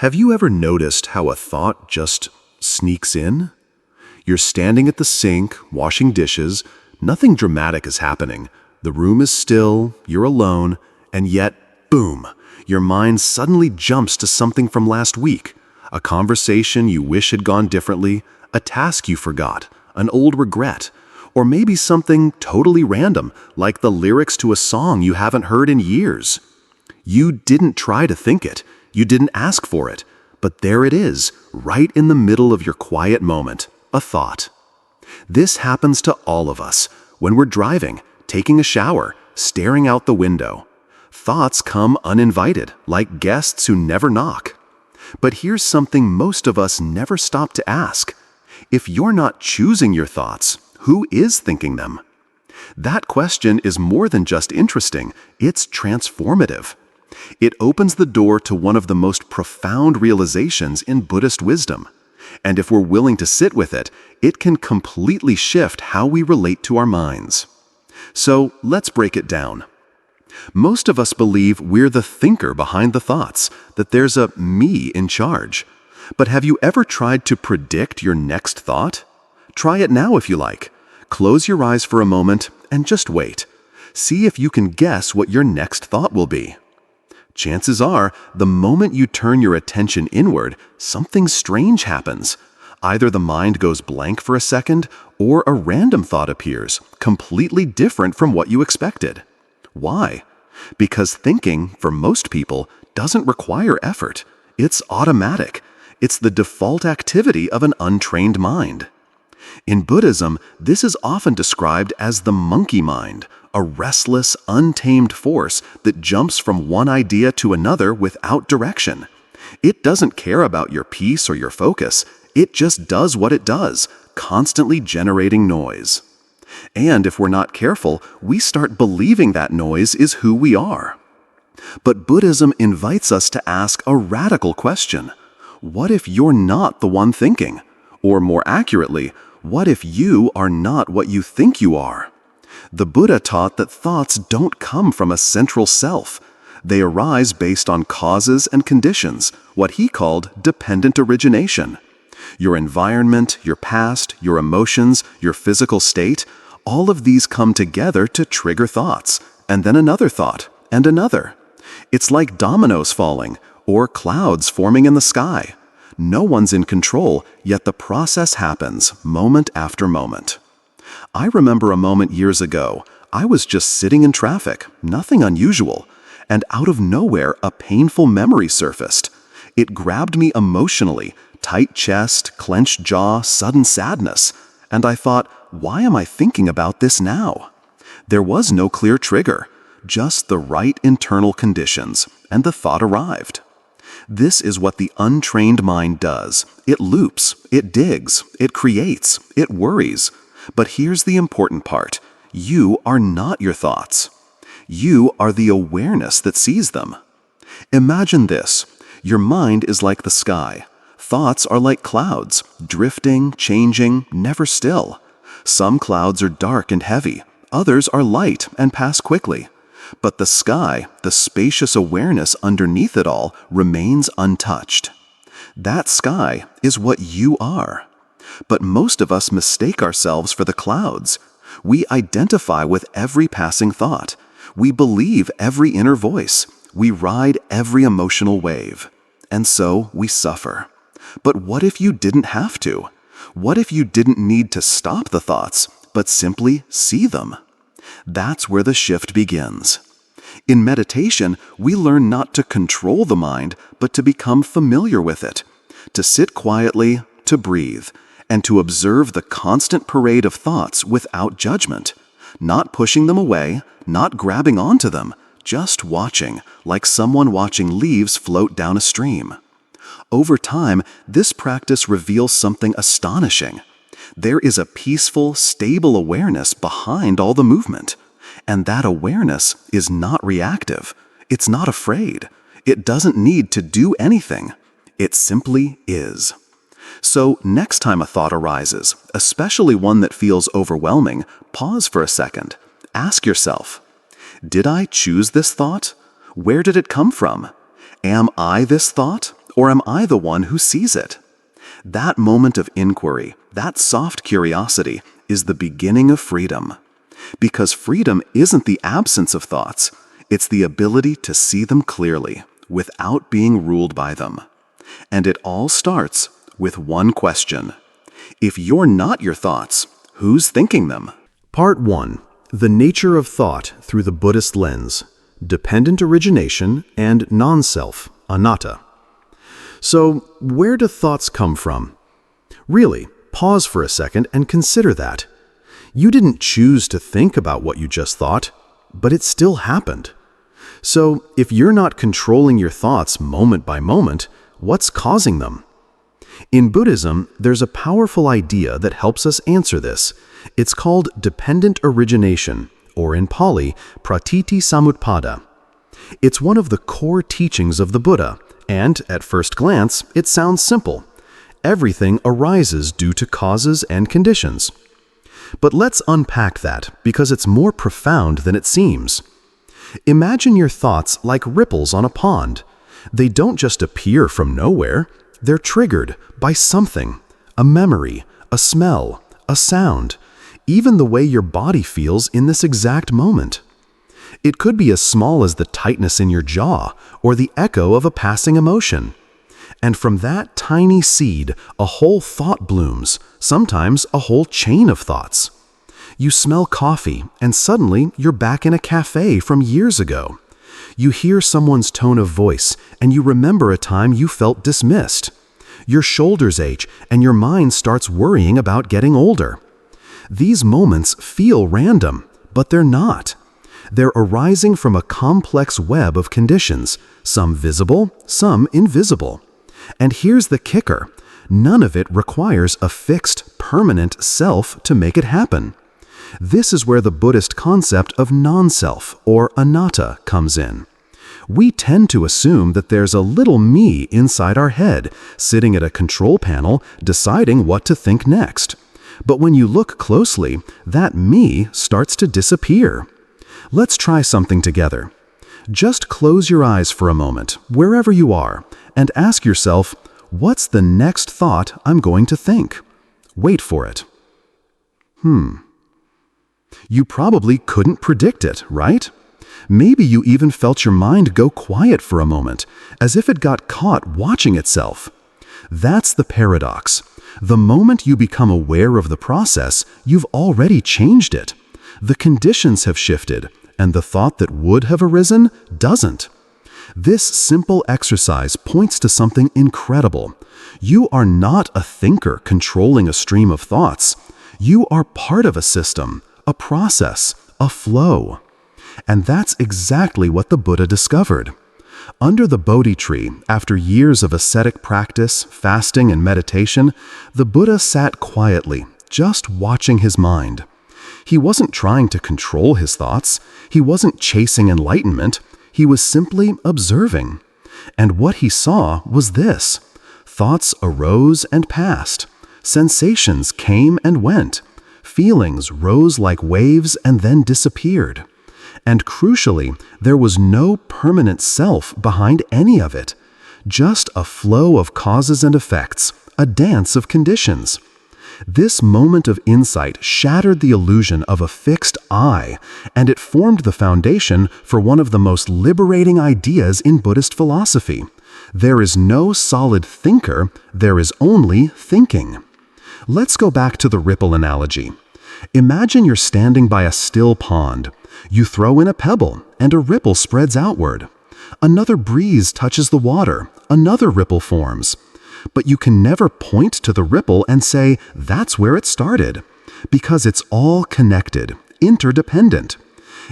Have you ever noticed how a thought just sneaks in? You're standing at the sink, washing dishes, nothing dramatic is happening. The room is still, you're alone, and yet, boom, your mind suddenly jumps to something from last week. A conversation you wish had gone differently, a task you forgot, an old regret, or maybe something totally random, like the lyrics to a song you haven't heard in years. You didn't try to think it. You didn't ask for it, but there it is, right in the middle of your quiet moment, a thought. This happens to all of us when we're driving, taking a shower, staring out the window. Thoughts come uninvited, like guests who never knock. But here's something most of us never stop to ask. If you're not choosing your thoughts, who is thinking them? That question is more than just interesting, it's transformative. It opens the door to one of the most profound realizations in Buddhist wisdom. And if we're willing to sit with it, it can completely shift how we relate to our minds. So let's break it down. Most of us believe we're the thinker behind the thoughts, that there's a me in charge. But have you ever tried to predict your next thought? Try it now if you like. Close your eyes for a moment and just wait. See if you can guess what your next thought will be. Chances are, the moment you turn your attention inward, something strange happens. Either the mind goes blank for a second, or a random thought appears, completely different from what you expected. Why? Because thinking, for most people, doesn't require effort. It's automatic. It's the default activity of an untrained mind. In Buddhism, this is often described as the monkey mind, a restless, untamed force that jumps from one idea to another without direction. It doesn't care about your peace or your focus. It just does what it does, constantly generating noise. And if we're not careful, we start believing that noise is who we are. But Buddhism invites us to ask a radical question. What if you're not the one thinking? Or more accurately, what if you are not what you think you are? The Buddha taught that thoughts don't come from a central self. They arise based on causes and conditions, what he called dependent origination. Your environment, your past, your emotions, your physical state, all of these come together to trigger thoughts, and then another thought, and another. It's like dominoes falling, or clouds forming in the sky. No one's in control, yet the process happens moment after moment. I remember a moment years ago. I was just sitting in traffic, nothing unusual, and out of nowhere a painful memory surfaced. It grabbed me emotionally, tight chest, clenched jaw, sudden sadness, and I thought, why am I thinking about this now? There was no clear trigger, just the right internal conditions, and the thought arrived. This is what the untrained mind does. It loops, it digs, it creates, it worries. But here's the important part. You are not your thoughts. You are the awareness that sees them. Imagine this. Your mind is like the sky. Thoughts are like clouds, drifting, changing, never still. Some clouds are dark and heavy. Others are light and pass quickly. But the sky, the spacious awareness underneath it all, remains untouched. That sky is what you are. But most of us mistake ourselves for the clouds. We identify with every passing thought. We believe every inner voice. We ride every emotional wave. And so we suffer. But what if you didn't have to? What if you didn't need to stop the thoughts, but simply see them? That's where the shift begins. In meditation, we learn not to control the mind, but to become familiar with it, to sit quietly, to breathe, and to observe the constant parade of thoughts without judgment, not pushing them away, not grabbing onto them, just watching, like someone watching leaves float down a stream. Over time, this practice reveals something astonishing. There is a peaceful, stable awareness behind all the movement. And that awareness is not reactive. It's not afraid. It doesn't need to do anything. It simply is. So next time a thought arises, especially one that feels overwhelming, pause for a second. Ask yourself, did I choose this thought? Where did it come from? Am I this thought, Or am I the one who sees it? That moment of inquiry, that soft curiosity, is the beginning of freedom. Because freedom isn't the absence of thoughts, it's the ability to see them clearly, without being ruled by them. And it all starts with one question. If you're not your thoughts, who's thinking them? Part 1. The nature of thought through the Buddhist lens. Dependent origination and non-self, Anatta. So, where do thoughts come from? Really, pause for a second and consider that. You didn't choose to think about what you just thought, but it still happened. So, if you're not controlling your thoughts moment by moment, what's causing them? In Buddhism, there's a powerful idea that helps us answer this. It's called dependent origination, or in Pali, pratiti samutpada. It's one of the core teachings of the Buddha, and at first glance, it sounds simple. Everything arises due to causes and conditions. But let's unpack that, because it's more profound than it seems. Imagine your thoughts like ripples on a pond. They don't just appear from nowhere. They're triggered by something, a memory, a smell, a sound, even the way your body feels in this exact moment. It could be as small as the tightness in your jaw or the echo of a passing emotion. And from that tiny seed, a whole thought blooms, sometimes a whole chain of thoughts. You smell coffee, and suddenly you're back in a cafe from years ago. You hear someone's tone of voice, and you remember a time you felt dismissed. Your shoulders ache, and your mind starts worrying about getting older. These moments feel random, but they're not. They're arising from a complex web of conditions, some visible, some invisible. And here's the kicker. None of it requires a fixed, permanent self to make it happen. This is where the Buddhist concept of non-self, or anatta, comes in. We tend to assume that there's a little me inside our head, sitting at a control panel, deciding what to think next. But when you look closely, that me starts to disappear. Let's try something together. Just close your eyes for a moment, wherever you are, and ask yourself, what's the next thought I'm going to think? Wait for it. You probably couldn't predict it, right? Maybe you even felt your mind go quiet for a moment, as if it got caught watching itself. That's the paradox. The moment you become aware of the process, you've already changed it. The conditions have shifted, and the thought that would have arisen doesn't. This simple exercise points to something incredible. You are not a thinker controlling a stream of thoughts. You are part of a system, a process, a flow. And that's exactly what the Buddha discovered. Under the Bodhi tree, after years of ascetic practice, fasting, and meditation, the Buddha sat quietly, just watching his mind. He wasn't trying to control his thoughts. He wasn't chasing enlightenment. He was simply observing. And what he saw was this. Thoughts arose and passed. Sensations came and went. Feelings rose like waves and then disappeared. And crucially, there was no permanent self behind any of it. Just a flow of causes and effects, a dance of conditions. This moment of insight shattered the illusion of a fixed I, and it formed the foundation for one of the most liberating ideas in Buddhist philosophy. There is no solid thinker, there is only thinking. Let's go back to the ripple analogy. Imagine you're standing by a still pond. You throw in a pebble, and a ripple spreads outward. Another breeze touches the water, another ripple forms. But you can never point to the ripple and say, that's where it started, because it's all connected, interdependent.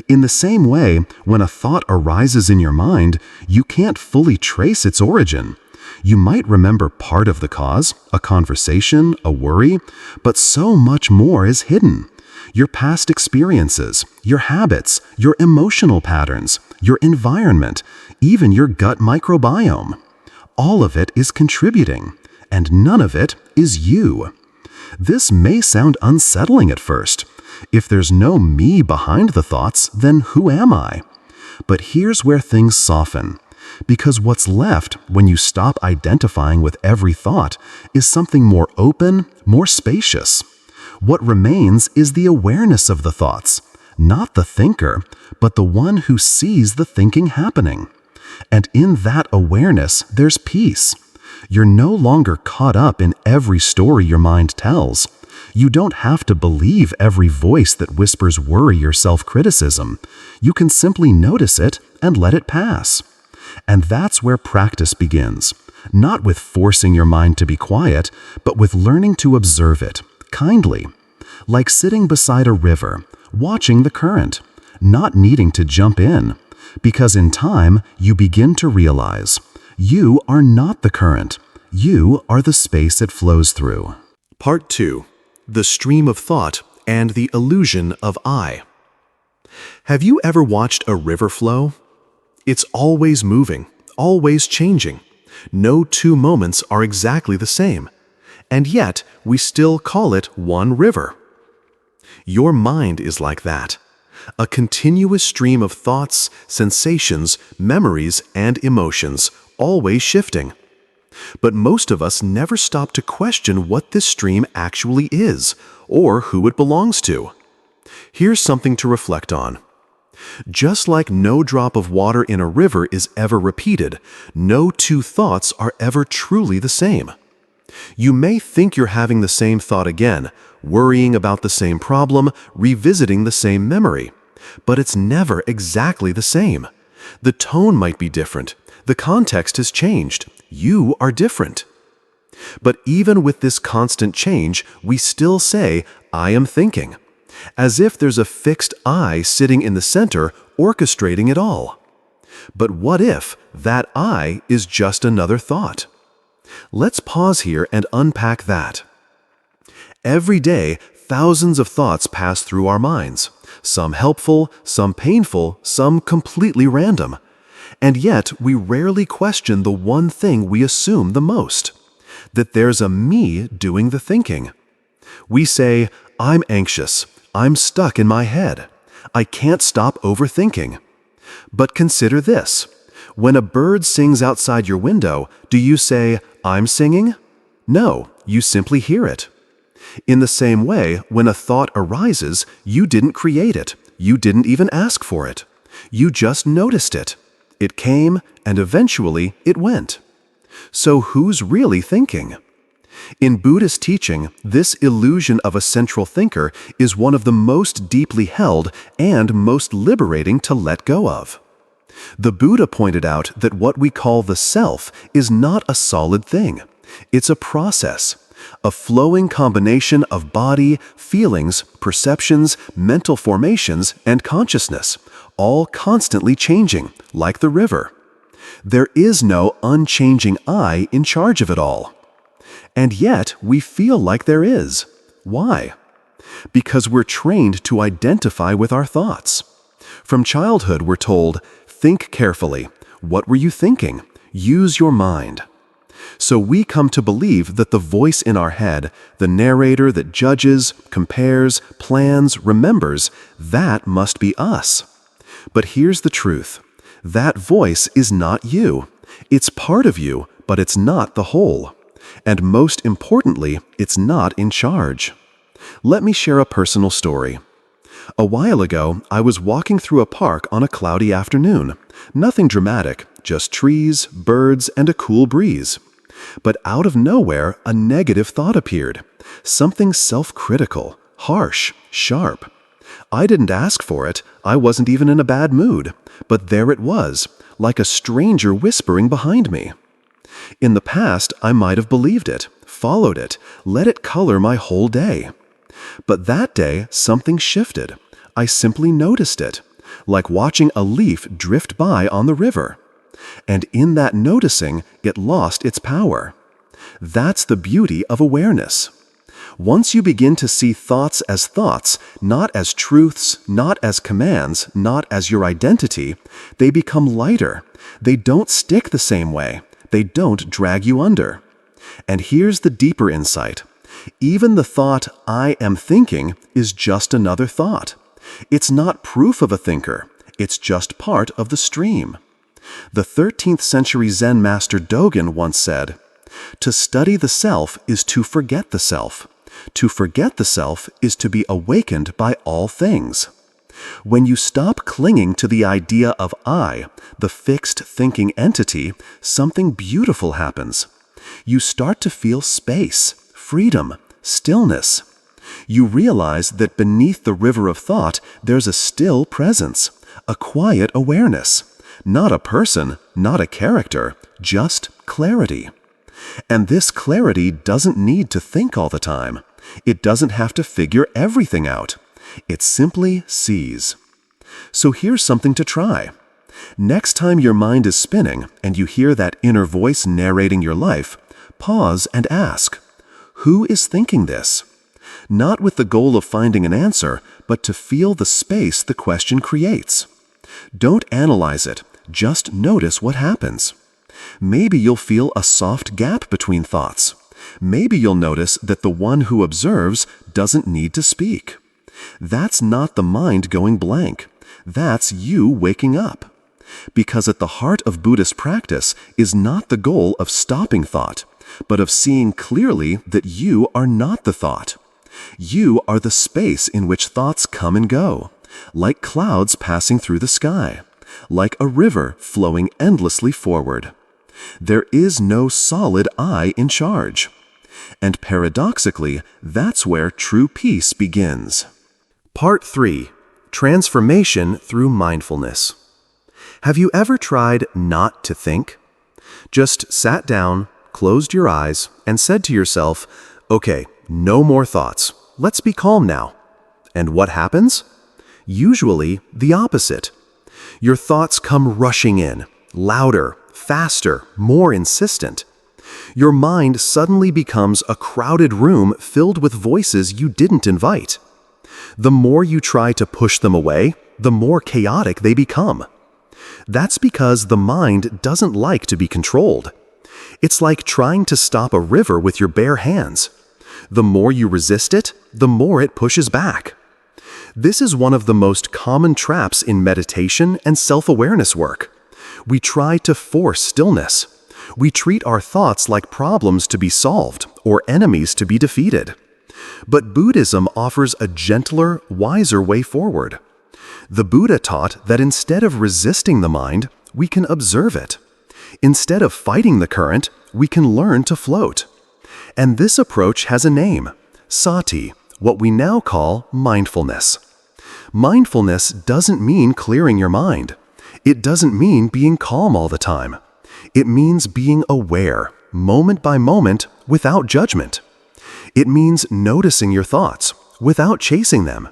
In the same way, when a thought arises in your mind, you can't fully trace its origin. You might remember part of the cause, a conversation, a worry, but so much more is hidden. Your past experiences, your habits, your emotional patterns, your environment, even your gut microbiome. All of it is contributing, and none of it is you. This may sound unsettling at first. If there's no me behind the thoughts, then who am I? But here's where things soften. Because what's left when you stop identifying with every thought is something more open, more spacious. What remains is the awareness of the thoughts, not the thinker, but the one who sees the thinking happening. And in that awareness, there's peace. You're no longer caught up in every story your mind tells. You don't have to believe every voice that whispers worry or self-criticism. You can simply notice it and let it pass. And that's where practice begins, not with forcing your mind to be quiet, but with learning to observe it, kindly, like sitting beside a river, watching the current, not needing to jump in, because in time you begin to realize you are not the current, you are the space it flows through. Part 2. The stream of thought and the illusion of I. Have you ever watched a river flow? It's always moving, always changing. No two moments are exactly the same, and yet we still call it one river. Your mind is like that, a continuous stream of thoughts, sensations, memories, and emotions, always shifting. But most of us never stop to question what this stream actually is, or who it belongs to. Here's something to reflect on. Just like no drop of water in a river is ever repeated, no two thoughts are ever truly the same. You may think you're having the same thought again, worrying about the same problem, revisiting the same memory, but it's never exactly the same. The tone might be different. The context has changed. You are different. But even with this constant change, we still say, I am thinking, as if there's a fixed I sitting in the center, orchestrating it all. But what if that I is just another thought? Let's pause here and unpack that. Every day, thousands of thoughts pass through our minds, some helpful, some painful, some completely random. And yet, we rarely question the one thing we assume the most, that there's a me doing the thinking. We say, I'm anxious, I'm stuck in my head, I can't stop overthinking. But consider this. When a bird sings outside your window, do you say, I'm singing? No, you simply hear it. In the same way, when a thought arises, you didn't create it. You didn't even ask for it. You just noticed it. It came, and eventually it went. So who's really thinking? In Buddhist teaching, this illusion of a central thinker is one of the most deeply held and most liberating to let go of. The Buddha pointed out that what we call the self is not a solid thing. It's a process, a flowing combination of body, feelings, perceptions, mental formations, and consciousness, all constantly changing, like the river. There is no unchanging I in charge of it all. And yet, we feel like there is. Why? Because we're trained to identify with our thoughts. From childhood, we're told, think carefully. What were you thinking? Use your mind. So we come to believe that the voice in our head, the narrator that judges, compares, plans, remembers, that must be us. But here's the truth. That voice is not you. It's part of you, but it's not the whole. And most importantly, it's not in charge. Let me share a personal story. A while ago, I was walking through a park on a cloudy afternoon. Nothing dramatic, just trees, birds, and a cool breeze. But out of nowhere, a negative thought appeared. Something self-critical, harsh, sharp. I didn't ask for it. I wasn't even in a bad mood. But there it was, like a stranger whispering behind me. In the past, I might have believed it, followed it, let it color my whole day. But that day, something shifted. I simply noticed it, like watching a leaf drift by on the river. And in that noticing, it lost its power. That's the beauty of awareness. Once you begin to see thoughts, not as truths, not as commands, not as your identity, they become lighter. They don't stick the same way. They don't drag you under. And here's the deeper insight. Even the thought, I am thinking, is just another thought. It's not proof of a thinker. It's just part of the stream. The 13th century Zen master Dogen once said, "To study the self is to forget the self. To forget the self is to be awakened by all things." When you stop clinging to the idea of I, the fixed thinking entity, something beautiful happens. You start to feel space, freedom, stillness. You realize that beneath the river of thought, there's a still presence, a quiet awareness. Not a person, not a character, just clarity. And this clarity doesn't need to think all the time. It doesn't have to figure everything out. It simply sees. So here's something to try. Next time your mind is spinning and you hear that inner voice narrating your life, pause and ask, who is thinking this? Not with the goal of finding an answer, but to feel the space the question creates. Don't analyze it, just notice what happens. Maybe you'll feel a soft gap between thoughts. Maybe you'll notice that the one who observes doesn't need to speak. That's not the mind going blank. That's you waking up. Because at the heart of Buddhist practice is not the goal of stopping thought, but of seeing clearly that you are not the thought. You are the space in which thoughts come and go, like clouds passing through the sky, like a river flowing endlessly forward. There is no solid I in charge. And paradoxically, that's where true peace begins. Part 3. Transformation through mindfulness. Have you ever tried not to think? Just sat down, closed your eyes, and said to yourself, okay, no more thoughts. Let's be calm now. And what happens? Usually the opposite. Your thoughts come rushing in, louder, faster, more insistent. Your mind suddenly becomes a crowded room filled with voices you didn't invite. The more you try to push them away, the more chaotic they become. That's because the mind doesn't like to be controlled. It's like trying to stop a river with your bare hands. The more you resist it, the more it pushes back. This is one of the most common traps in meditation and self-awareness work. We try to force stillness. We treat our thoughts like problems to be solved or enemies to be defeated. But Buddhism offers a gentler, wiser way forward. The Buddha taught that instead of resisting the mind, we can observe it. Instead of fighting the current, we can learn to float. And this approach has a name, sati, what we now call mindfulness. Mindfulness doesn't mean clearing your mind. It doesn't mean being calm all the time. It means being aware, moment by moment, without judgment. It means noticing your thoughts, without chasing them.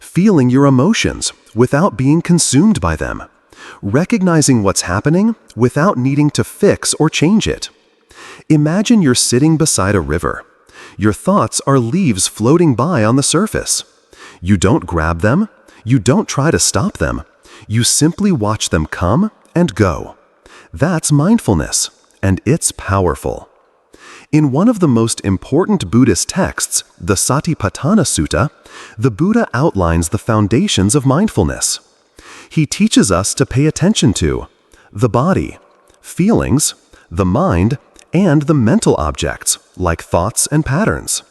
Feeling your emotions, without being consumed by them. Recognizing what's happening, without needing to fix or change it. Imagine you're sitting beside a river. Your thoughts are leaves floating by on the surface. You don't grab them. You don't try to stop them. You simply watch them come and go. That's mindfulness, and it's powerful. In one of the most important Buddhist texts, the Satipatthana Sutta, the Buddha outlines the foundations of mindfulness. He teaches us to pay attention to the body, feelings, the mind, and the mental objects, like thoughts and patterns.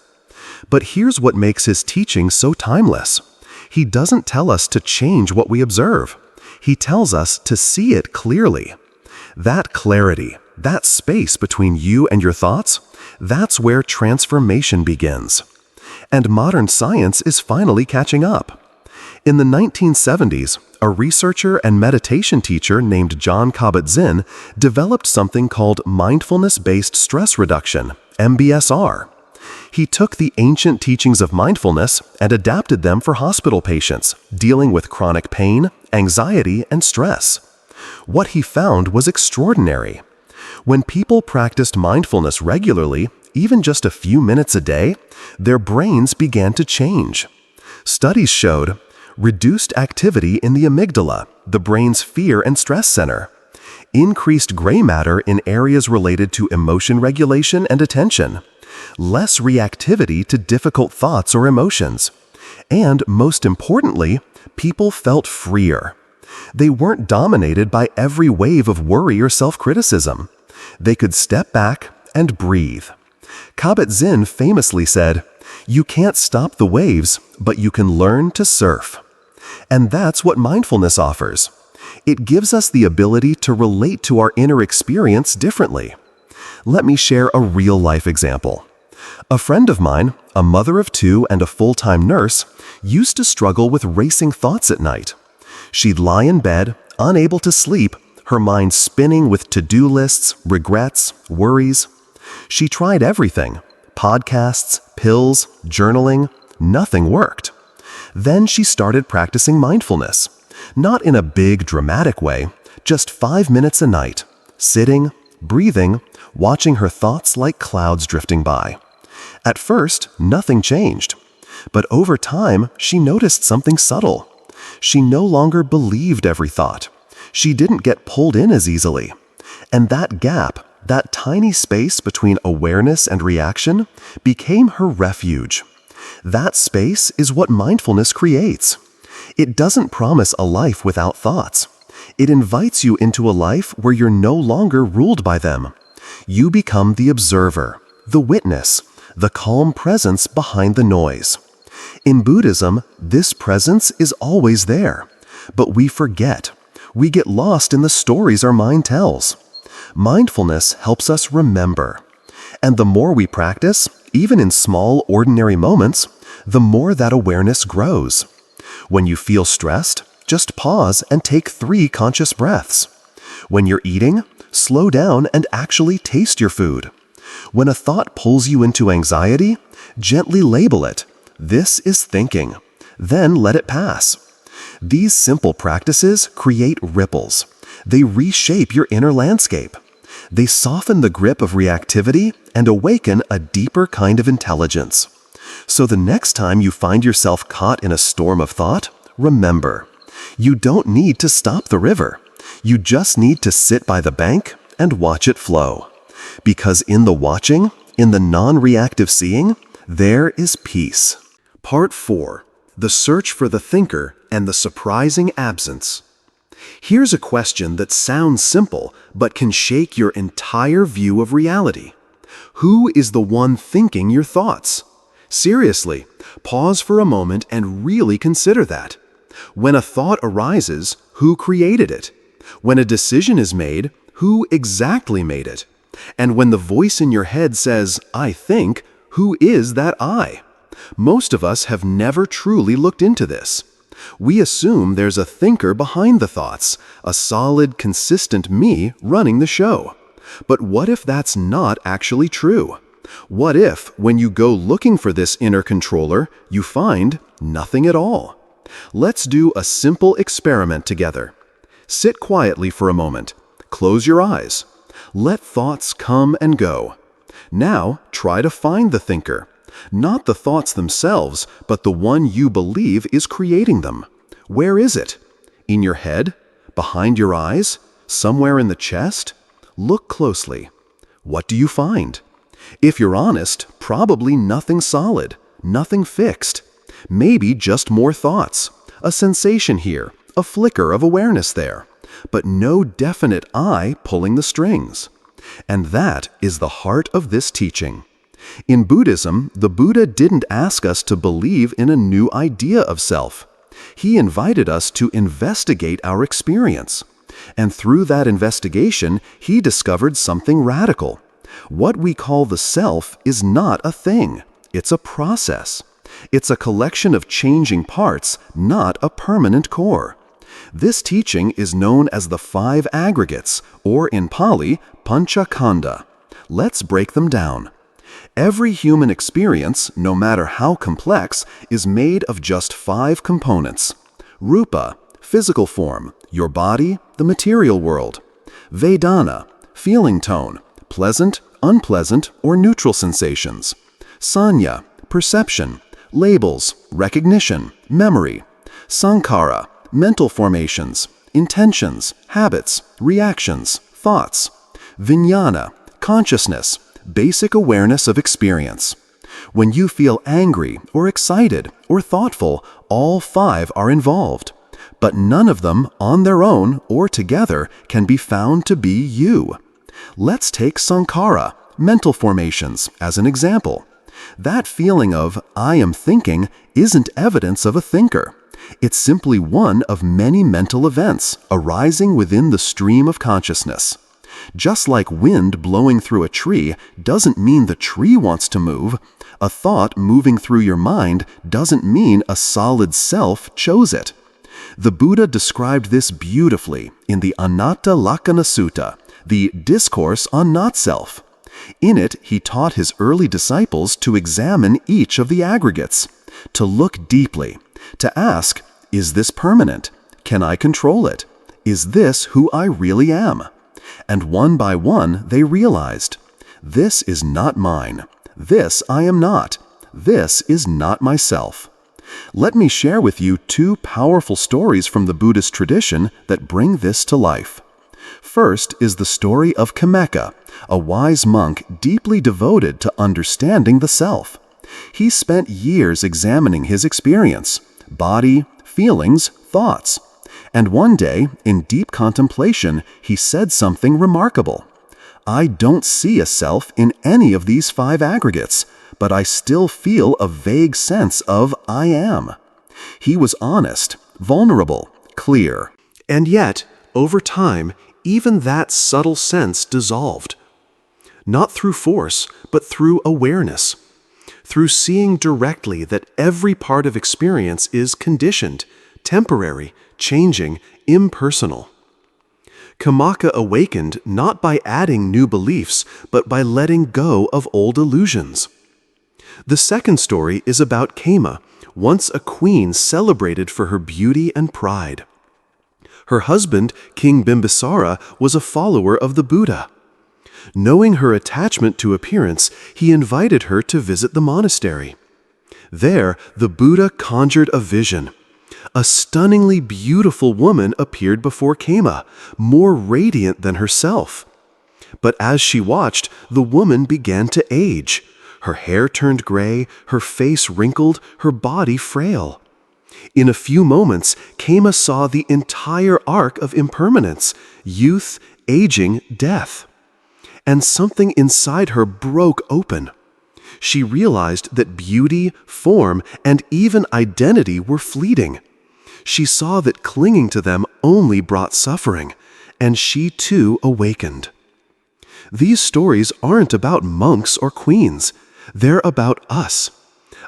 But here's what makes his teaching so timeless. He doesn't tell us to change what we observe. He tells us to see it clearly. That clarity, that space between you and your thoughts, that's where transformation begins. And modern science is finally catching up. In the 1970s, a researcher and meditation teacher named Jon Kabat-Zinn developed something called mindfulness-based stress reduction, MBSR. He took the ancient teachings of mindfulness and adapted them for hospital patients dealing with chronic pain, anxiety, and stress. What he found was extraordinary. When people practiced mindfulness regularly, even just a few minutes a day, their brains began to change. Studies showed reduced activity in the amygdala, the brain's fear and stress center, increased gray matter in areas related to emotion regulation and attention, less reactivity to difficult thoughts or emotions, and most importantly, people felt freer. They weren't dominated by every wave of worry or self-criticism. They could step back and breathe. Kabat-Zinn famously said, "You can't stop the waves, but you can learn to surf." And that's what mindfulness offers. It gives us the ability to relate to our inner experience differently. Let me share a real-life example. A friend of mine, a mother of two and a full-time nurse, used to struggle with racing thoughts at night. She'd lie in bed, unable to sleep, her mind spinning with to-do lists, regrets, worries. She tried everything: podcasts, pills, journaling. Nothing worked. Then she started practicing mindfulness. Not in a big, dramatic way, just 5 minutes a night, sitting, breathing, watching her thoughts like clouds drifting by. At first, nothing changed. But over time, she noticed something subtle. She no longer believed every thought. She didn't get pulled in as easily. And that gap, that tiny space between awareness and reaction, became her refuge. That space is what mindfulness creates. It doesn't promise a life without thoughts. It invites you into a life where you're no longer ruled by them. You become the observer, the witness, the calm presence behind the noise. In Buddhism, this presence is always there, but we forget. We get lost in the stories our mind tells. Mindfulness helps us remember. And the more we practice, even in small, ordinary moments, the more that awareness grows. When you feel stressed, just pause and take 3 conscious breaths. When you're eating, slow down and actually taste your food. When a thought pulls you into anxiety, gently label it. This is thinking. Then let it pass. These simple practices create ripples. They reshape your inner landscape. They soften the grip of reactivity and awaken a deeper kind of intelligence. So the next time you find yourself caught in a storm of thought, remember, you don't need to stop the river. You just need to sit by the bank and watch it flow. Because in the watching, in the non-reactive seeing, there is peace. Part 4. The Search for the Thinker and the Surprising Absence. Here's a question that sounds simple, but can shake your entire view of reality. Who is the one thinking your thoughts? Seriously, pause for a moment and really consider that. When a thought arises, who created it? When a decision is made, who exactly made it? And when the voice in your head says, "I think," who is that I? Most of us have never truly looked into this. We assume there's a thinker behind the thoughts, a solid, consistent me running the show. But what if that's not actually true? What if, when you go looking for this inner controller, you find nothing at all? Let's do a simple experiment together. Sit quietly for a moment. Close your eyes. Let thoughts come and go. Now, try to find the thinker. Not the thoughts themselves, but the one you believe is creating them. Where is it? In your head? Behind your eyes? Somewhere in the chest? Look closely. What do you find? If you're honest, probably nothing solid, nothing fixed. Maybe just more thoughts, a sensation here, a flicker of awareness there, but no definite I pulling the strings. And that is the heart of this teaching. In Buddhism, the Buddha didn't ask us to believe in a new idea of self. He invited us to investigate our experience. And through that investigation, he discovered something radical. What we call the self is not a thing. It's a process. It's a collection of changing parts, not a permanent core. This teaching is known as the 5 aggregates, or in Pali, Panchakanda. Let's break them down. Every human experience, no matter how complex, is made of just 5 components. Rupa, physical form, your body, the material world. Vedana, feeling tone, pleasant, unpleasant, or neutral sensations. Sanya, perception, labels, recognition, memory. Sankhara, mental formations, intentions, habits, reactions, thoughts. Vijnana, consciousness, basic awareness of experience. When you feel angry or excited or thoughtful, all 5 are involved. but none of them, on their own or together, can be found to be you. Let's take sankhara, mental formations, as an example. That feeling of "I am thinking" isn't evidence of a thinker. It's simply one of many mental events arising within the stream of consciousness. Just like wind blowing through a tree doesn't mean the tree wants to move, a thought moving through your mind doesn't mean a solid self chose it. The Buddha described this beautifully in the Anatta Sutta, the Discourse on Not-Self. In it, he taught his early disciples to examine each of the aggregates, to look deeply, to ask, is this permanent? Can I control it? Is this who I really am? And one by one they realized, this is not mine. This I am not. This is not myself. Let me share with you two powerful stories from the Buddhist tradition that bring this to life. First is the story of Kameka, a wise monk deeply devoted to understanding the self. He spent years examining his experience, body, feelings, thoughts. And one day, in deep contemplation, he said something remarkable. I don't see a self in any of these 5 aggregates, but I still feel a vague sense of I am. He was honest, vulnerable, clear. And yet, over time, even that subtle sense dissolved. Not through force, but through awareness. Through seeing directly that every part of experience is conditioned, temporary, changing, impersonal. Kameka awakened not by adding new beliefs, but by letting go of old illusions. The second story is about Kema, once a queen celebrated for her beauty and pride. Her husband, King Bimbisara, was a follower of the Buddha. Knowing her attachment to appearance, he invited her to visit the monastery. There, the Buddha conjured a vision. A stunningly beautiful woman appeared before Kema, more radiant than herself. But as she watched, the woman began to age. Her hair turned gray, her face wrinkled, her body frail. In a few moments, Kema saw the entire arc of impermanence, youth, aging, death. And something inside her broke open. She realized that beauty, form, and even identity were fleeting. She saw that clinging to them only brought suffering, and she too awakened. These stories aren't about monks or queens. They're about us.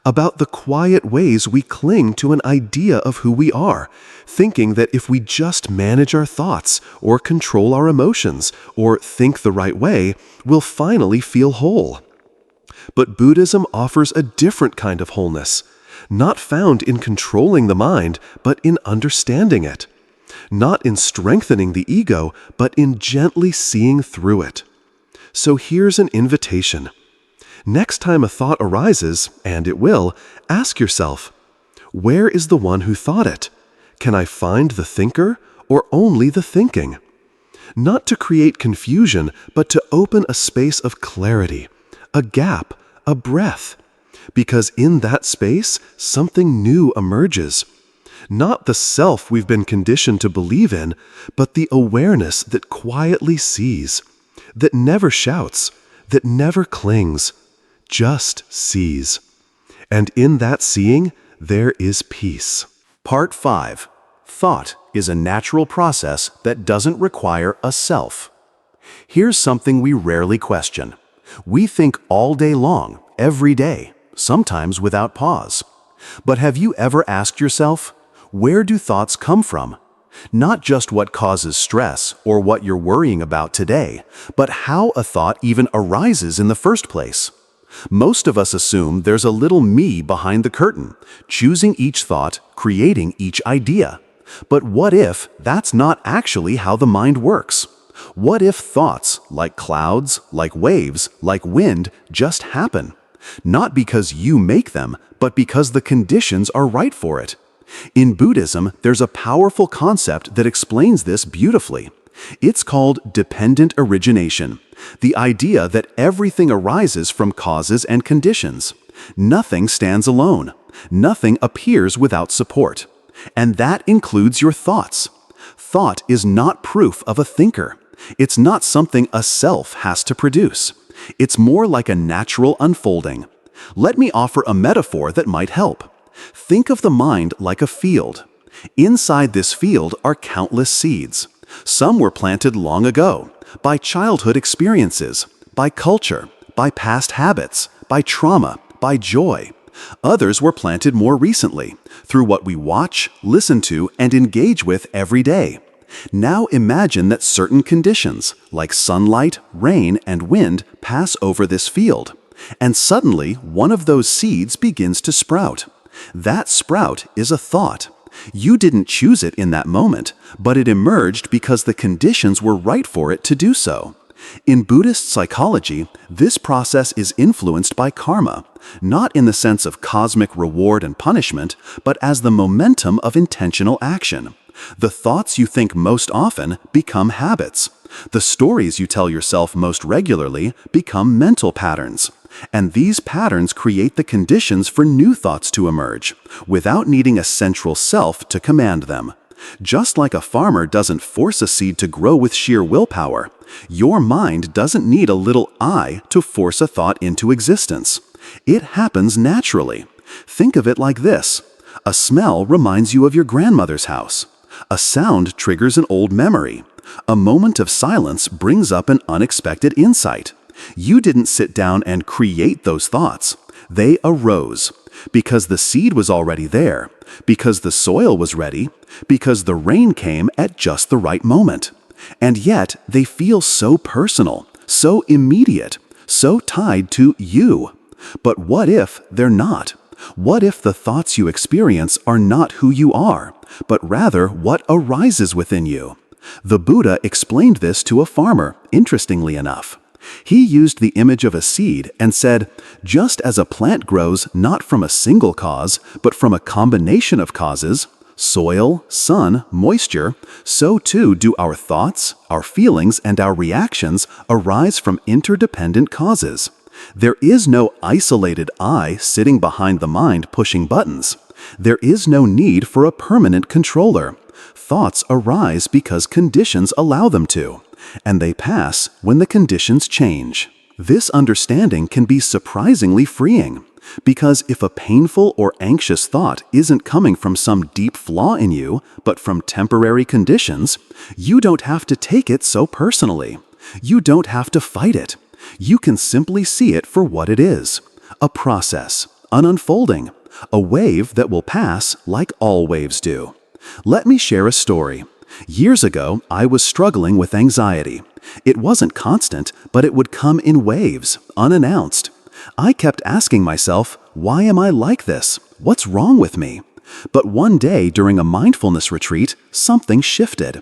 About the quiet ways we cling to an idea of who we are, thinking that if we just manage our thoughts, or control our emotions, or think the right way, we'll finally feel whole. But Buddhism offers a different kind of wholeness, not found in controlling the mind, but in understanding it. Not in strengthening the ego, but in gently seeing through it. So here's an invitation. Next time a thought arises, and it will, ask yourself, where is the one who thought it? Can I find the thinker, or only the thinking? Not to create confusion, but to open a space of clarity, a gap, a breath. Because in that space, something new emerges. Not the self we've been conditioned to believe in, but the awareness that quietly sees, that never shouts, that never clings, just sees. And in that seeing, there is peace. Part 5. Thought is a natural process that doesn't require a self. Here's something we rarely question. We think all day long, every day, sometimes without pause. But have you ever asked yourself, where do thoughts come from? Not just what causes stress or what you're worrying about today, but how a thought even arises in the first place. Most of us assume there's a little me behind the curtain, choosing each thought, creating each idea. But what if that's not actually how the mind works? What if thoughts, like clouds, like waves, like wind, just happen? Not because you make them, but because the conditions are right for it. In Buddhism, there's a powerful concept that explains this beautifully. It's called dependent origination, the idea that everything arises from causes and conditions. Nothing stands alone. Nothing appears without support. And that includes your thoughts. Thought is not proof of a thinker. It's not something a self has to produce. It's more like a natural unfolding. Let me offer a metaphor that might help. Think of the mind like a field. Inside this field are countless seeds. Some were planted long ago, by childhood experiences, by culture, by past habits, by trauma, by joy. Others were planted more recently, through what we watch, listen to, and engage with every day. Now imagine that certain conditions, like sunlight, rain, and wind, pass over this field. And suddenly, one of those seeds begins to sprout. That sprout is a thought. You didn't choose it in that moment, but it emerged because the conditions were right for it to do so. In Buddhist psychology, this process is influenced by karma, not in the sense of cosmic reward and punishment, but as the momentum of intentional action. The thoughts you think most often become habits. The stories you tell yourself most regularly become mental patterns. And these patterns create the conditions for new thoughts to emerge, without needing a central self to command them. Just like a farmer doesn't force a seed to grow with sheer willpower, your mind doesn't need a little I to force a thought into existence. It happens naturally. Think of it like this. A smell reminds you of your grandmother's house. A sound triggers an old memory. A moment of silence brings up an unexpected insight. You didn't sit down and create those thoughts. They arose because the seed was already there, because the soil was ready, because the rain came at just the right moment. And yet they feel so personal, so immediate, so tied to you. But what if they're not? What if the thoughts you experience are not who you are, but rather what arises within you? The Buddha explained this to a farmer, interestingly enough. He used the image of a seed and said, just as a plant grows not from a single cause, but from a combination of causes, soil, sun, moisture, so too do our thoughts, our feelings, and our reactions arise from interdependent causes. There is no isolated I sitting behind the mind pushing buttons. There is no need for a permanent controller. Thoughts arise because conditions allow them to, and they pass when the conditions change. This understanding can be surprisingly freeing, because if a painful or anxious thought isn't coming from some deep flaw in you, but from temporary conditions, you don't have to take it so personally. You don't have to fight it. You can simply see it for what it is. A process, an unfolding, a wave that will pass like all waves do. Let me share a story. Years ago, I was struggling with anxiety. It wasn't constant, but it would come in waves, unannounced. I kept asking myself, why am I like this? What's wrong with me? But one day during a mindfulness retreat, something shifted.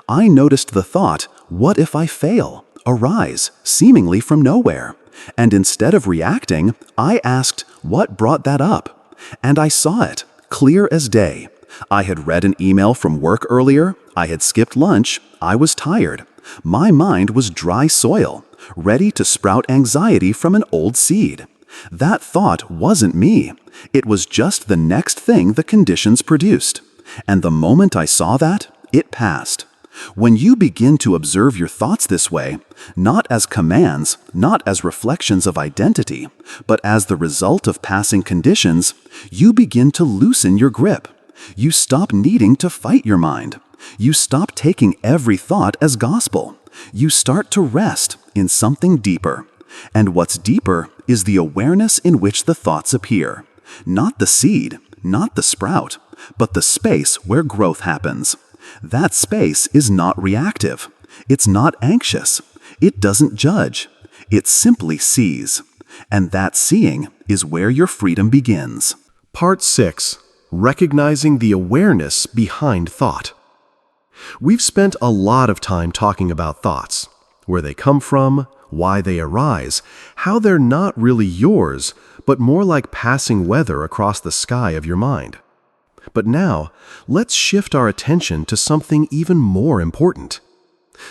I noticed the thought, what if I fail? Arise, seemingly from nowhere. And instead of reacting, I asked, what brought that up? And I saw it, clear as day. I had read an email from work earlier, I had skipped lunch, I was tired. My mind was dry soil, ready to sprout anxiety from an old seed. That thought wasn't me. It was just the next thing the conditions produced. And the moment I saw that, it passed. When you begin to observe your thoughts this way, not as commands, not as reflections of identity, but as the result of passing conditions, you begin to loosen your grip. You stop needing to fight your mind. You stop taking every thought as gospel. You start to rest in something deeper. And what's deeper is the awareness in which the thoughts appear. Not the seed, not the sprout, but the space where growth happens. That space is not reactive. It's not anxious. It doesn't judge. It simply sees. And that seeing is where your freedom begins. Part 6. Recognizing the awareness behind thought. We've spent a lot of time talking about thoughts, where they come from, why they arise, how they're not really yours, but more like passing weather across the sky of your mind. But now, let's shift our attention to something even more important,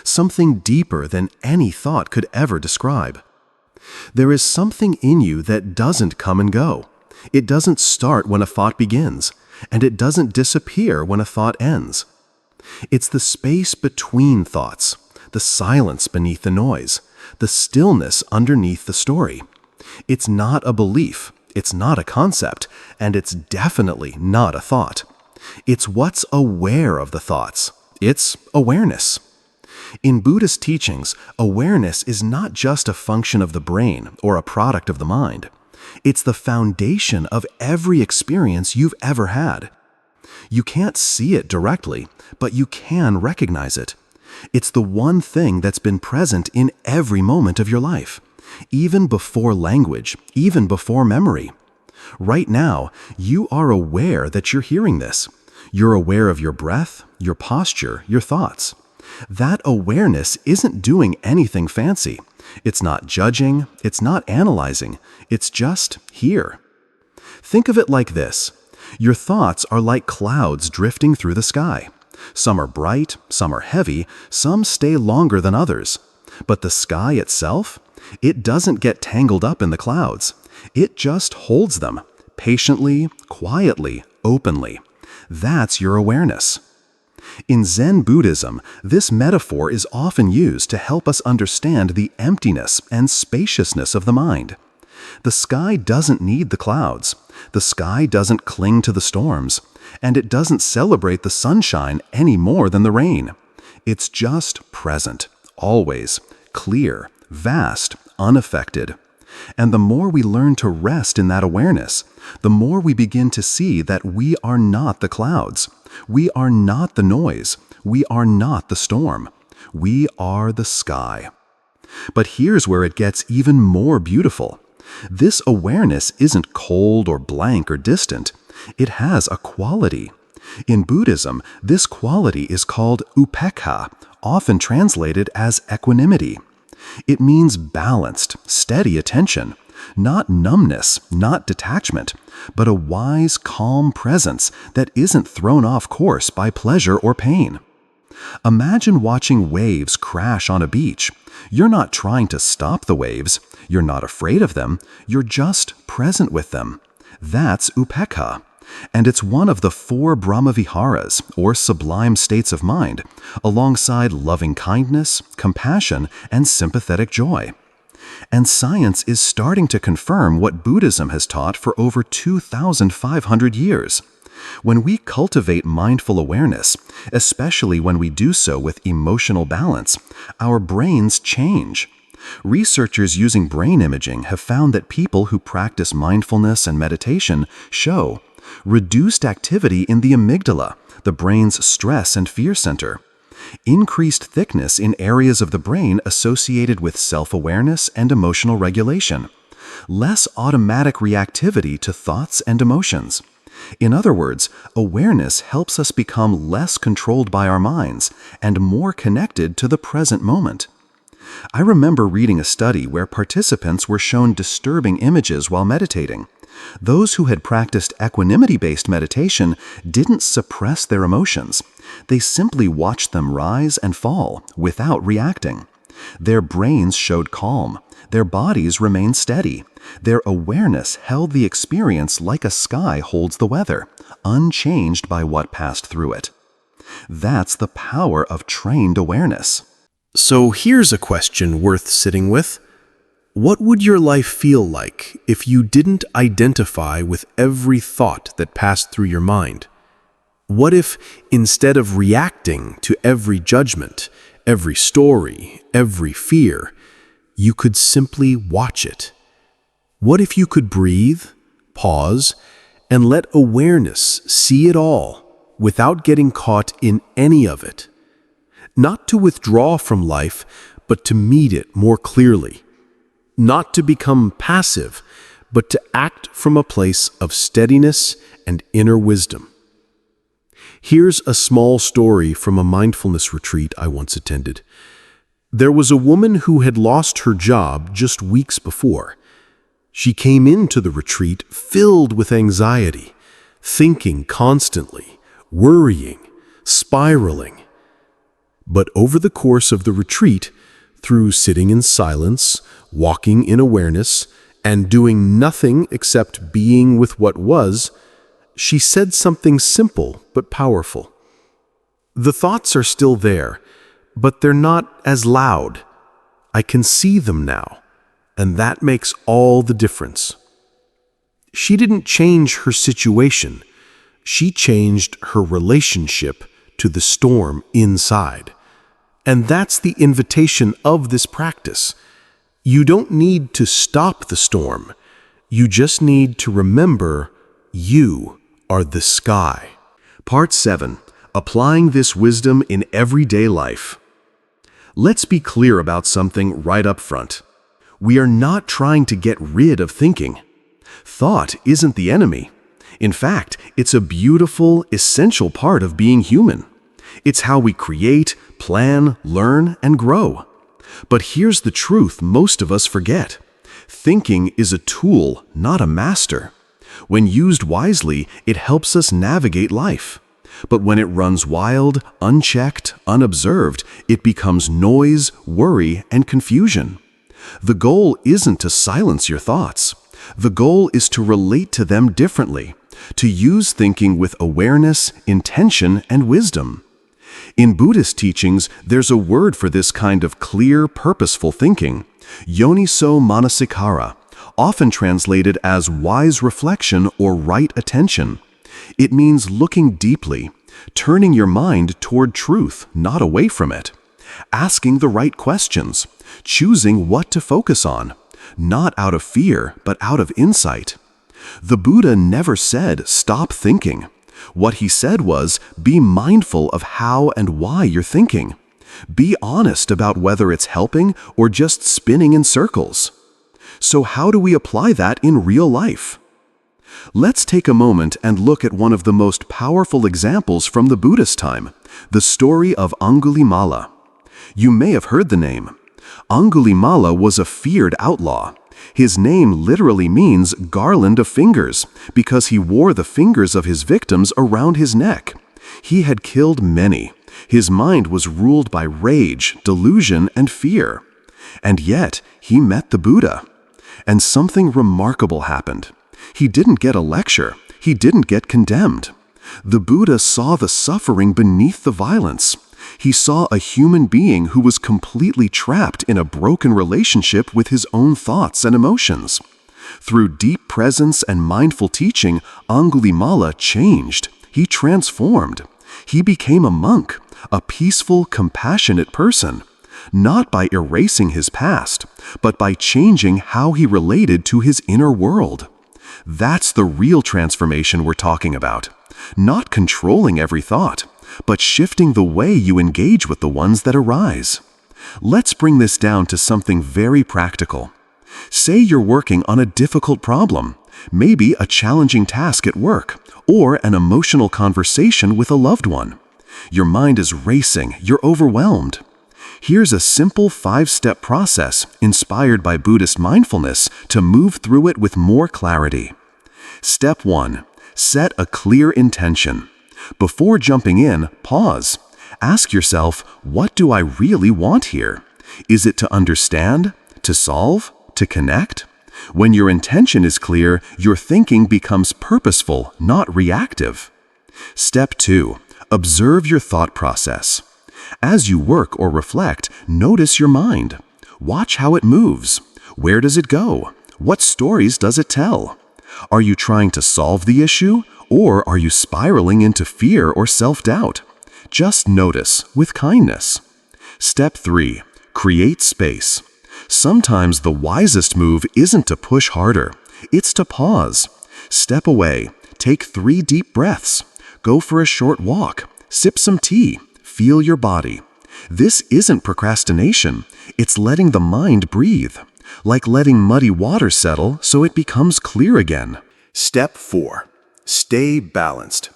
something deeper than any thought could ever describe. There is something in you that doesn't come and go. It doesn't start when a thought begins, and it doesn't disappear when a thought ends. It's the space between thoughts, the silence beneath the noise, the stillness underneath the story. It's not a belief, it's not a concept, and it's definitely not a thought. It's what's aware of the thoughts. It's awareness. In Buddhist teachings, awareness is not just a function of the brain or a product of the mind. It's the foundation of every experience you've ever had. You can't see it directly, but you can recognize it. It's the one thing that's been present in every moment of your life, even before language, even before memory. Right now, you are aware that you're hearing this. You're aware of your breath, your posture, your thoughts. That awareness isn't doing anything fancy. It's not judging, it's not analyzing, it's just here. Think of it like this. Your thoughts are like clouds drifting through the sky. Some are bright, some are heavy, some stay longer than others. But the sky itself, it doesn't get tangled up in the clouds. It just holds them, patiently, quietly, openly. That's your awareness. In Zen Buddhism, this metaphor is often used to help us understand the emptiness and spaciousness of the mind. The sky doesn't need the clouds. The sky doesn't cling to the storms. And it doesn't celebrate the sunshine any more than the rain. It's just present, always, clear, vast, unaffected. And the more we learn to rest in that awareness, the more we begin to see that we are not the clouds. We are not the noise. We are not the storm. We are the sky. But here's where it gets even more beautiful. This awareness isn't cold or blank or distant. It has a quality. In Buddhism, this quality is called upekkha, often translated as equanimity. It means balanced, steady attention, not numbness, not detachment, but a wise, calm presence that isn't thrown off course by pleasure or pain. Imagine watching waves crash on a beach. You're not trying to stop the waves. You're not afraid of them. You're just present with them. That's upekkha. And it's one of the 4 Brahmaviharas, or sublime states of mind, alongside loving kindness, compassion, and sympathetic joy. And science is starting to confirm what Buddhism has taught for over 2,500 years. When we cultivate mindful awareness, especially when we do so with emotional balance, our brains change. Researchers using brain imaging have found that people who practice mindfulness and meditation show reduced activity in the amygdala, the brain's stress and fear center, increased thickness in areas of the brain associated with self-awareness and emotional regulation, less automatic reactivity to thoughts and emotions. In other words, awareness helps us become less controlled by our minds and more connected to the present moment. I remember reading a study where participants were shown disturbing images while meditating. Those who had practiced equanimity-based meditation didn't suppress their emotions. They simply watched them rise and fall without reacting. Their brains showed calm. Their bodies remained steady. Their awareness held the experience like a sky holds the weather, unchanged by what passed through it. That's the power of trained awareness. So here's a question worth sitting with. What would your life feel like if you didn't identify with every thought that passed through your mind? What if, instead of reacting to every judgment, every story, every fear, you could simply watch it? What if you could breathe, pause, and let awareness see it all without getting caught in any of it? Not to withdraw from life, but to meet it more clearly. Not to become passive, but to act from a place of steadiness and inner wisdom. Here's a small story from a mindfulness retreat I once attended. There was a woman who had lost her job just weeks before. She came into the retreat filled with anxiety, thinking constantly, worrying, spiraling. But over the course of the retreat, through sitting in silence, walking in awareness, and doing nothing except being with what was, she said something simple but powerful. The thoughts are still there, but they're not as loud. I can see them now, and that makes all the difference. She didn't change her situation. She changed her relationship to the storm inside. And that's the invitation of this practice. You don't need to stop the storm. You just need to remember you are the sky. Part 7. Applying this wisdom in everyday life. Let's be clear about something right up front. We are not trying to get rid of thinking. Thought isn't the enemy. In fact, it's a beautiful, essential part of being human. It's how we create, plan, learn, and grow. But here's the truth most of us forget. Thinking is a tool, not a master. When used wisely, it helps us navigate life. But when it runs wild, unchecked, unobserved, it becomes noise, worry, and confusion. The goal isn't to silence your thoughts. The goal is to relate to them differently, to use thinking with awareness, intention, and wisdom. In Buddhist teachings, there's a word for this kind of clear, purposeful thinking, yoniso manasikara, often translated as wise reflection or right attention. It means looking deeply, turning your mind toward truth, not away from it, asking the right questions, choosing what to focus on, not out of fear, but out of insight. The Buddha never said, stop thinking. What he said was, be mindful of how and why you're thinking. Be honest about whether it's helping or just spinning in circles. So how do we apply that in real life? Let's take a moment and look at one of the most powerful examples from the Buddhist time, the story of Angulimala. You may have heard the name. Angulimala was a feared outlaw. His name literally means garland of fingers, because he wore the fingers of his victims around his neck. He had killed many. His mind was ruled by rage, delusion, and fear. And yet, he met the Buddha. And something remarkable happened. He didn't get a lecture. He didn't get condemned. The Buddha saw the suffering beneath the violence. He saw a human being who was completely trapped in a broken relationship with his own thoughts and emotions. Through deep presence and mindful teaching, Angulimala changed. He transformed. He became a monk, a peaceful, compassionate person, not by erasing his past, but by changing how he related to his inner world. That's the real transformation we're talking about. Not controlling every thought, but shifting the way you engage with the ones that arise. Let's bring this down to something very practical. Say you're working on a difficult problem, maybe a challenging task at work, or an emotional conversation with a loved one. Your mind is racing, you're overwhelmed. Here's a simple 5-step process inspired by Buddhist mindfulness to move through it with more clarity. Step 1. Set a clear intention. Before jumping in, pause. Ask yourself, what do I really want here? Is it to understand? To solve? To connect? When your intention is clear, your thinking becomes purposeful, not reactive. Step 2. Observe your thought process. As you work or reflect, notice your mind. Watch how it moves. Where does it go? What stories does it tell? Are you trying to solve the issue, or are you spiraling into fear or self-doubt? Just notice with kindness. Step 3. Create space. Sometimes the wisest move isn't to push harder. It's to pause. Step away. Take 3 deep breaths. Go for a short walk. Sip some tea. Feel your body. This isn't procrastination. It's letting the mind breathe. Like letting muddy water settle so it becomes clear again. Step 4. Stay balanced.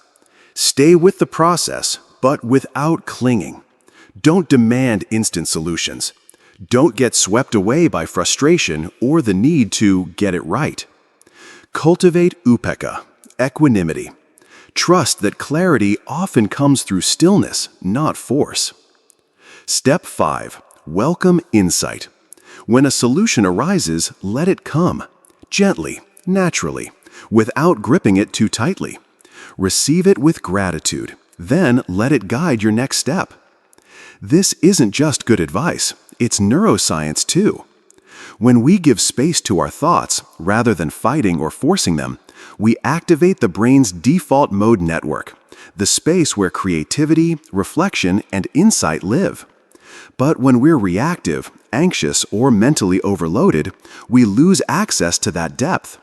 Stay with the process, but without clinging. Don't demand instant solutions. Don't get swept away by frustration or the need to get it right. Cultivate upekkha, equanimity. Trust that clarity often comes through stillness, not force. Step 5. Welcome insight. When a solution arises, let it come. Gently, naturally, without gripping it too tightly. Receive it with gratitude, then let it guide your next step. This isn't just good advice, it's neuroscience too. When we give space to our thoughts, rather than fighting or forcing them, we activate the brain's default mode network, the space where creativity, reflection, and insight live. But when we're reactive, anxious, or mentally overloaded, we lose access to that depth.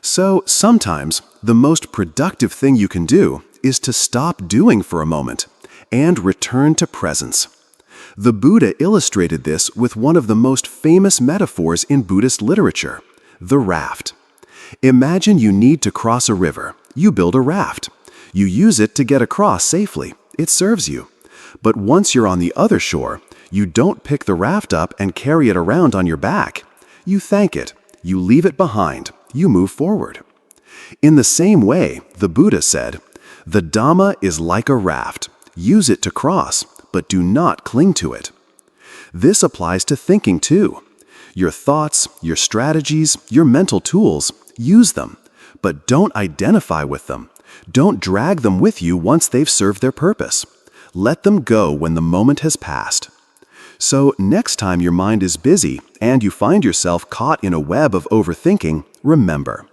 So sometimes, the most productive thing you can do is to stop doing for a moment and return to presence. The Buddha illustrated this with one of the most famous metaphors in Buddhist literature, the raft. Imagine you need to cross a river. You build a raft. You use it to get across safely. It serves you. But once you're on the other shore, you don't pick the raft up and carry it around on your back. You thank it. You leave it behind. You move forward. In the same way, the Buddha said, "The Dhamma is like a raft. Use it to cross, but do not cling to it." This applies to thinking too. Your thoughts, your strategies, your mental tools, use them, but don't identify with them. Don't drag them with you once they've served their purpose. Let them go when the moment has passed. So next time your mind is busy and you find yourself caught in a web of overthinking, remember,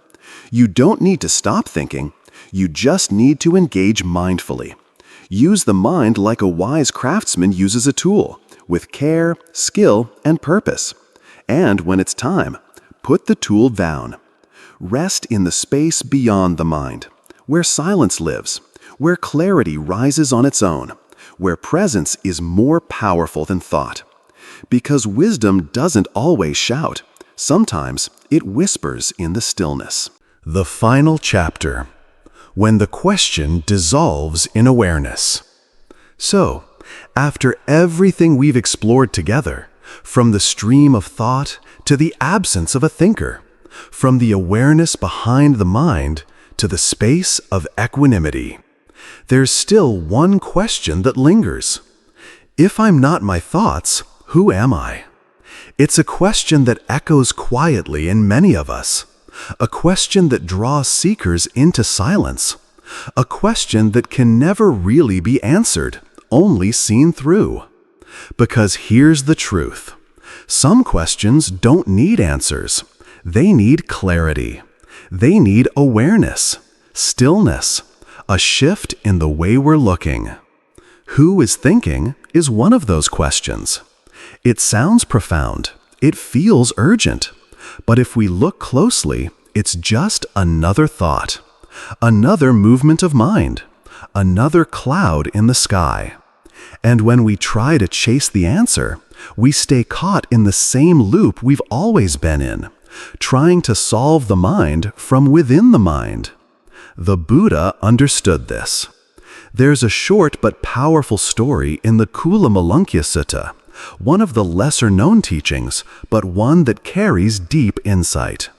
you don't need to stop thinking, you just need to engage mindfully. Use the mind like a wise craftsman uses a tool, with care, skill, and purpose. And when it's time, put the tool down. Rest in the space beyond the mind, where silence lives, where clarity rises on its own, where presence is more powerful than thought. Because wisdom doesn't always shout. Sometimes it whispers in the stillness. The final chapter, when the question dissolves in awareness. So, after everything we've explored together, from the stream of thought to the absence of a thinker, from the awareness behind the mind to the space of equanimity, there's still one question that lingers. If I'm not my thoughts, who am I? It's a question that echoes quietly in many of us, a question that draws seekers into silence, a question that can never really be answered, only seen through. Because here's the truth. Some questions don't need answers. They need clarity. They need awareness, stillness, a shift in the way we're looking. Who is thinking is one of those questions. It sounds profound. It feels urgent. But if we look closely, it's just another thought, another movement of mind, another cloud in the sky. And when we try to chase the answer, we stay caught in the same loop we've always been in, trying to solve the mind from within the mind. The Buddha understood this. There's a short but powerful story in the Kula Sutta, one of the lesser-known teachings, but one that carries deep insight.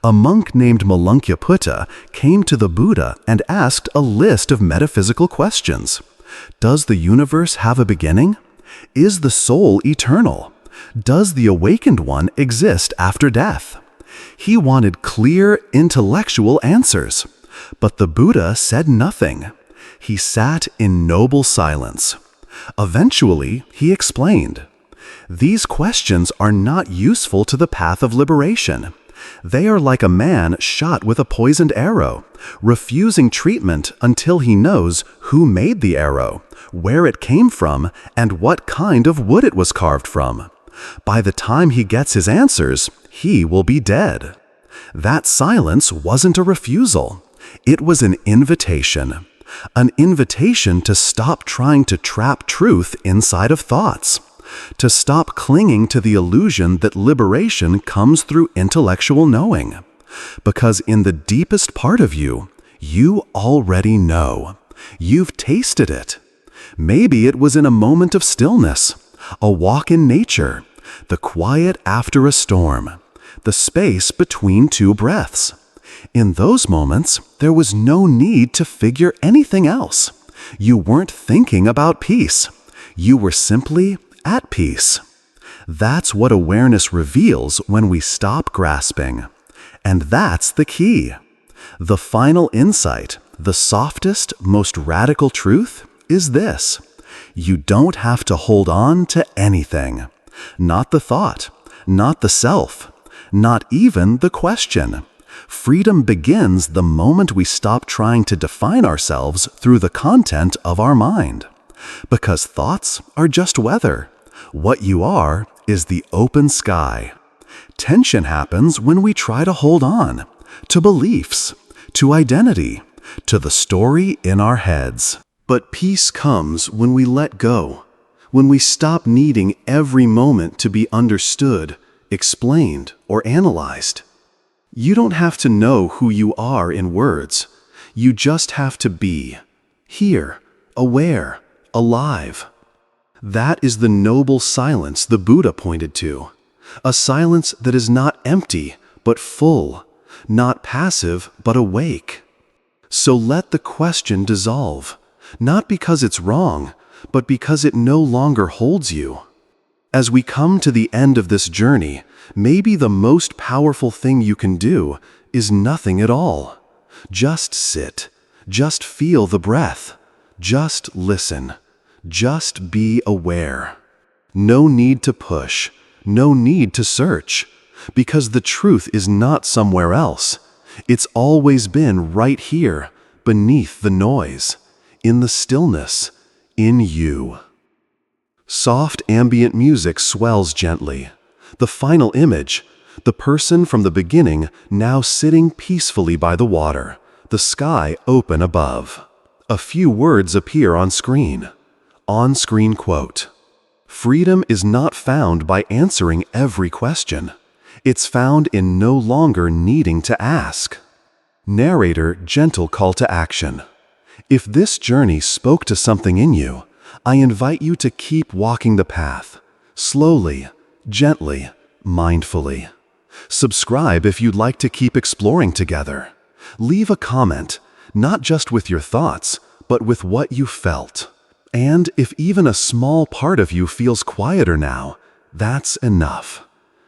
A monk named Malankya came to the Buddha and asked a list of metaphysical questions. Does the universe have a beginning? Is the soul eternal? Does the awakened one exist after death? He wanted clear, intellectual answers. But the Buddha said nothing. He sat in noble silence. Eventually, he explained, "These questions are not useful to the path of liberation. They are like a man shot with a poisoned arrow, refusing treatment until he knows who made the arrow, where it came from, and what kind of wood it was carved from. By the time he gets his answers, he will be dead." That silence wasn't a refusal. It was an invitation to stop trying to trap truth inside of thoughts, to stop clinging to the illusion that liberation comes through intellectual knowing. Because in the deepest part of you, you already know. You've tasted it. Maybe it was in a moment of stillness, a walk in nature, the quiet after a storm, the space between two breaths. In those moments, there was no need to figure anything else. You weren't thinking about peace. You were simply at peace. That's what awareness reveals when we stop grasping. And that's the key. The final insight, the softest, most radical truth, is this: you don't have to hold on to anything. Not the thought, not the self, not even the question. Freedom begins the moment we stop trying to define ourselves through the content of our mind. Because thoughts are just weather. What you are is the open sky. Tension happens when we try to hold on to beliefs, to identity, to the story in our heads. But peace comes when we let go, when we stop needing every moment to be understood, explained, or analyzed. You don't have to know who you are in words. You just have to be here, aware, alive. That is the noble silence the Buddha pointed to. A silence that is not empty, but full, not passive, but awake. So let the question dissolve, not because it's wrong, but because it no longer holds you. As we come to the end of this journey, maybe the most powerful thing you can do is nothing at all. Just sit, just feel the breath, just listen, just be aware. No need to push, no need to search, because the truth is not somewhere else. It's always been right here, beneath the noise, in the stillness, in you. Soft ambient music swells gently. The final image, the person from the beginning now sitting peacefully by the water, the sky open above. A few words appear on screen. On-screen quote: "Freedom is not found by answering every question. It's found in no longer needing to ask." Narrator gentle call to action. If this journey spoke to something in you, I invite you to keep walking the path, slowly, gently, mindfully. Subscribe if you'd like to keep exploring together. Leave a comment, not just with your thoughts, but with what you felt. And if even a small part of you feels quieter now, that's enough.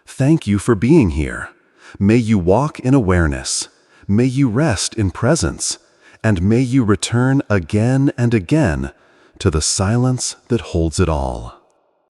Thank you for being here. May you walk in awareness. May you rest in presence. And may you return again and again to the silence that holds it all.